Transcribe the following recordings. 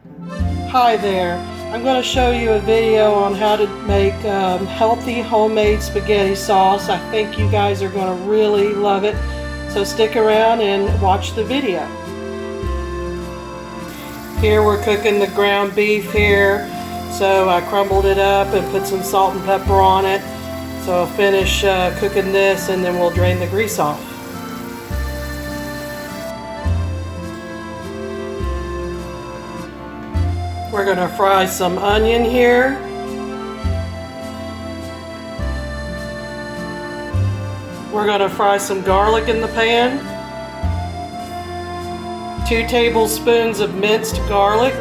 Hi there. I'm going to show you a video on how to make healthy homemade spaghetti sauce. I think you guys are going to really love it. So stick around and watch the video. Here we're cooking the ground beef here. So I crumbled it up and put some salt and pepper on it. So I'll finish cooking this and then we'll drain the grease off. We're going to fry some onion here. We're going to fry some garlic in the pan. 2 tablespoons of minced garlic.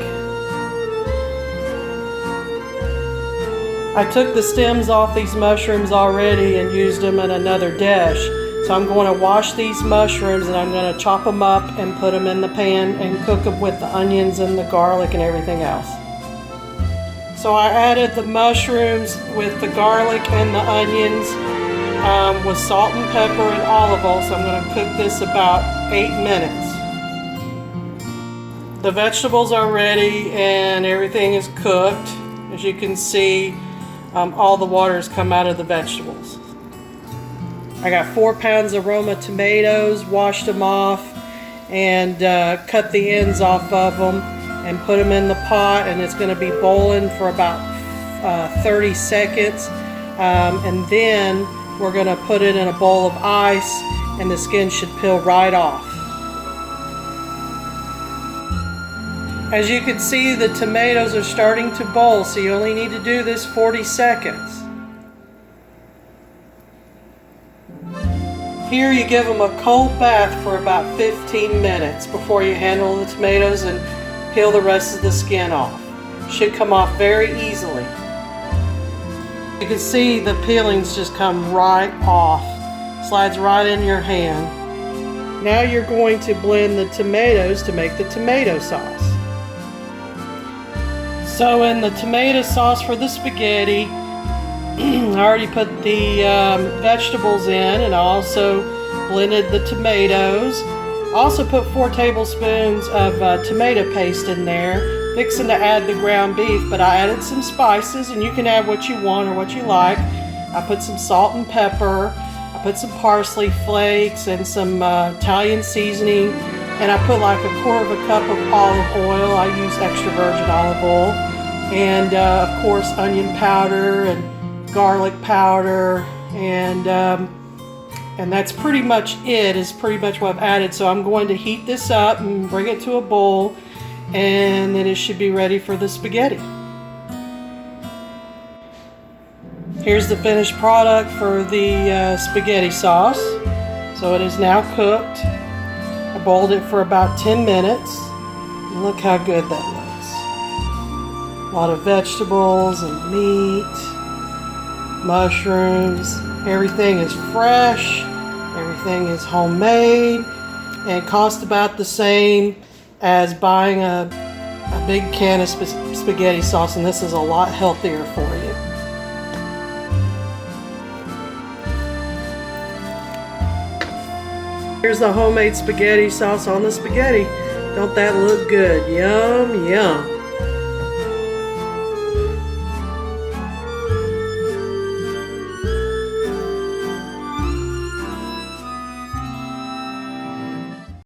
I took the stems off these mushrooms already and used them in another dish. So I'm going to wash these mushrooms and I'm going to chop them up and put them in the pan and cook them with the onions and the garlic and everything else. So I added the mushrooms with the garlic and the onions with salt and pepper and olive oil. So I'm going to cook this about 8 minutes. The vegetables are ready and everything is cooked. As you can see, all the water has come out of the vegetables. I got 4 pounds of Roma tomatoes, washed them off, and cut the ends off of them and put them in the pot, and it's going to be boiling for about 30 seconds. And then we're going to put it in a bowl of ice, and the skin should peel right off. As you can see, the tomatoes are starting to boil, so you only need to do this 40 seconds. Here you give them a cold bath for about 15 minutes before you handle the tomatoes and peel the rest of the skin off. Should come off very easily. You can see the peelings just come right off. Slides right in your hand. Now you're going to blend the tomatoes to make the tomato sauce. So in the tomato sauce for the spaghetti, I already put the vegetables in, and I also blended the tomatoes. I also put 4 tablespoons of tomato paste in there, fixing to add the ground beef, but I added some spices, and you can add what you want or what you like. I put some salt and pepper, I put some parsley flakes and some Italian seasoning, and I put like 1/4 cup of olive oil. I use extra virgin olive oil, and of course onion powder and garlic powder, and that's pretty much it. Is pretty much what I've added. So I'm going to heat this up and bring it to a bowl, and then it should be ready for the spaghetti. Here's the finished product for the spaghetti sauce. So it is now cooked. I boiled it for about 10 minutes. And look how good that looks. A lot of vegetables and meat, mushrooms. Everything is fresh, everything is homemade, and costs about the same as buying a big can of spaghetti sauce, and this is a lot healthier for you. Here's the homemade spaghetti sauce on the spaghetti. Don't that look good? Yum, yum.